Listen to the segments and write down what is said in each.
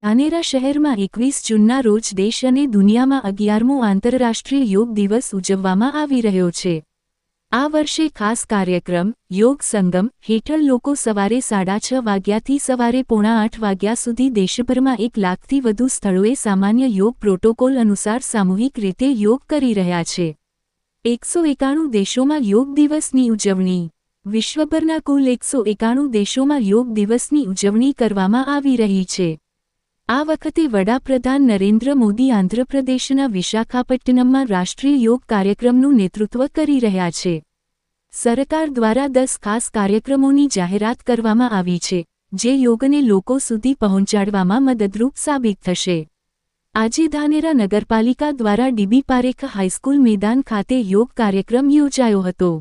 ધાનેરા શહેરમાં 21 જૂનના રોજ દેશ અને દુનિયામાં 11મો આંતરરાષ્ટ્રીય યોગ દિવસ ઉજવવામાં આવી રહ્યો છે। આ વર્ષે ખાસ કાર્યક્રમ યોગ સંગમ હેઠળ લોકો સવારે 6:30 વાગ્યાથી સવારે 7:45 વાગ્યા સુધી દેશભરમાં 1 લાખથી વધુ સ્થળોએ સામાન્ય યોગ પ્રોટોકોલ અનુસાર સામૂહિક રીતે યોગ કરી રહ્યા છે। 191 દેશોમાં યોગ દિવસની ઉજવણી। વિશ્વભરના કુલ 191 દેશોમાં યોગ દિવસની ઉજવણી કરવામાં આવી રહી છે। આ વખતે વડાપ્રધાન નરેન્દ્ર મોદી આંધ્રપ્રદેશના વિશાખાપટ્ટનમમાં રાષ્ટ્રીય યોગ કાર્યક્રમનું નેતૃત્વ કરી રહ્યા છે। સરકાર દ્વારા 10 ખાસ કાર્યક્રમોની જાહેરાત કરવામાં આવી છે, જે યોગને લોકો સુધી પહોંચાડવામાં મદદરૂપ સાબિત થશે। આજે ધાનેરા નગરપાલિકા દ્વારા ડીબી પારેખ હાઈસ્કૂલ મેદાન ખાતે યોગ કાર્યક્રમ યોજાયો હતો।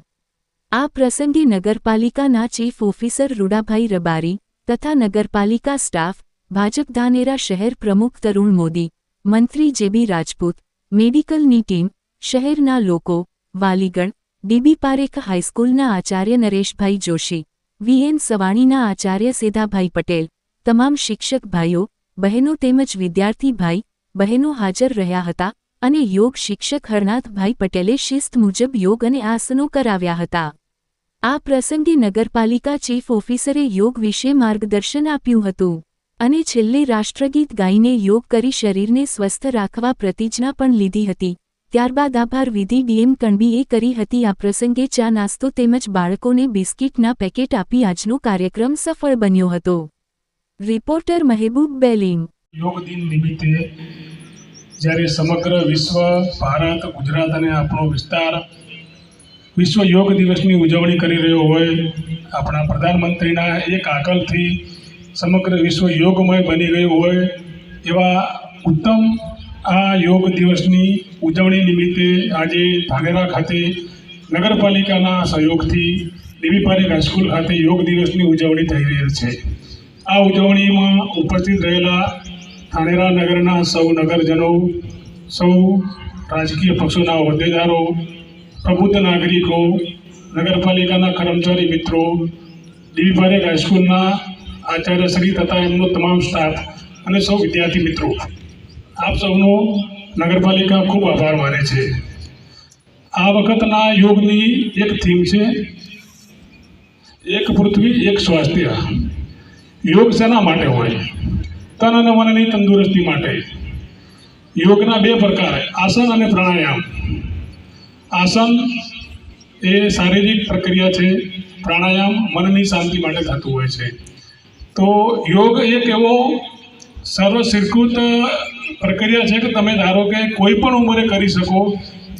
આ પ્રસંગે નગરપાલિકાના ચીફ ઓફિસર રૂડાભાઈ રબારી તથા નગરપાલિકા સ્ટાફ, ભાજપ ધાનેરા શહેર પ્રમુખ તરુણ મોદી, મંત્રી જેબી રાજપૂત, મેડિકલની ટીમ, શહેરના લોકો, વાલીગણ, ડીબી પારેખ હાઈસ્કૂલના આચાર્ય નરેશભાઈ જોશી, વીએન સવાણીના આચાર્ય સેધાભાઈ પટેલ, તમામ શિક્ષક ભાઈઓ, બહેનો તેમજ વિદ્યાર્થી ભાઈ, બહેનો હાજર રહ્યા હતા અને યોગ શિક્ષક હરનાથભાઈ પટેલે શિસ્ત મુજબ યોગ અને આસનો કરાવ્યા હતા। આ પ્રસંગે નગરપાલિકા ચીફ ઓફિસરે યોગ વિશે માર્ગદર્શન આપ્યું હતું અને છેલ્લે રાષ્ટ્રગીત ગાઈને યોગ કરી શરીરને સ્વસ્થ રાખવા પ્રતિજ્ઞા પણ લીધી હતી। ત્યારબાદ આભાર વિધિ ડીએમ કણબીએ કરી હતી। આ પ્રસંગે ચા નાસ્તો તેમજ બાળકોને બિસ્કિટના પેકેટ આપી આજનો કાર્યક્રમ સફળ બન્યો હતો। રિપોર્ટર મહેબૂબ બેલીમ। યોગ દિન નિમિત્તે જ્યારે સમગ્ર વિશ્વ, ભારત, ગુજરાત અને આપણો વિસ્તાર વિશ્વ યોગ દિવસની ઉજવણી કરી રહ્યો હોય, આપણા પ્રધાનમંત્રીના એક આકલથી સમગ્ર વિશ્વ યોગમય બની ગયું હોય, એવા ઉત્તમ આ યોગ દિવસની ઉજવણી નિમિત્તે આજે ધાનેરા ખાતે નગરપાલિકાના સહયોગથી ડીબી પારેખ હાઈસ્કૂલ ખાતે યોગ દિવસની ઉજવણી થઈ રહી છે। આ ઉજવણીમાં ઉપસ્થિત રહેલા ધાનેરા નગરના સૌ નગરજનો, સૌ રાજકીય પક્ષોના હોદ્દેદારો, પ્રબુદ્ધ નાગરિકો, નગરપાલિકાના કર્મચારી મિત્રો, ડીબી પારેખ હાઈસ્કૂલના આચાર્યશ્રી તથા એમનો તમામ સ્ટાફ અને સૌ વિદ્યાર્થી મિત્રો, આપ સૌનો નગરપાલિકા ખૂબ આભાર માને છે। આ વખતના યોગની એક થીમ છે, એક પૃથ્વી એક સ્વાસ્થ્ય। યોગ શેના માટે હોય? તન અને મનની તંદુરસ્તી માટે। યોગના 2 પ્રકાર, આસન અને પ્રાણાયામ। આસન એ શારીરિક પ્રક્રિયા છે, પ્રાણાયામ મનની શાંતિ માટે થતું હોય છે। તો યોગ એક એવો સર્વસ્વીકૃત પ્રક્રિયા છે કે તમે ધારો કે કોઈ પણ ઉંમરે કરી શકો।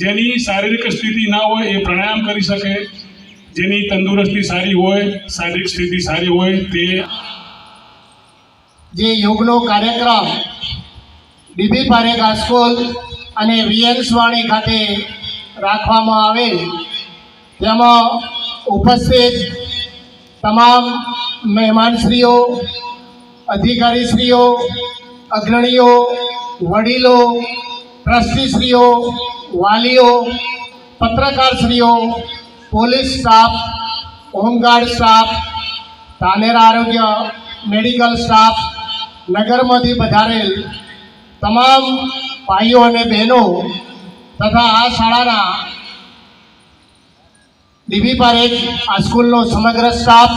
જેની શારીરિક સ્થિતિ ના હોય એ પ્રાણાયામ કરી શકે, જેની તંદુરસ્તી સારી હોય, શારીરિક સ્થિતિ સારી હોય તે જે યોગનો કાર્યક્રમ ડીબી પારેખ હાઈસ્કૂલ અને વીએન સવાણી ખાતે રાખવામાં આવેલ, તેમાં ઉપસ્થિત તમામ મહેમાનશ્રીઓ, અધિકારીશ્રીઓ, અગ્રણીઓ, વડીલો, ટ્રસ્ટીશ્રીઓ, વાલીઓ, પત્રકારશ્રીઓ, police staff, home guard staff, Dhanera આરોગ્ય મેડિકલ સ્ટાફ, નગરમાંથી પધારેલ તમામ ભાઈઓ અને બહેનો તથા આ શાળાના ડીબી પારેખ હાઈસ્કૂલનો સમગ્ર સ્ટાફ,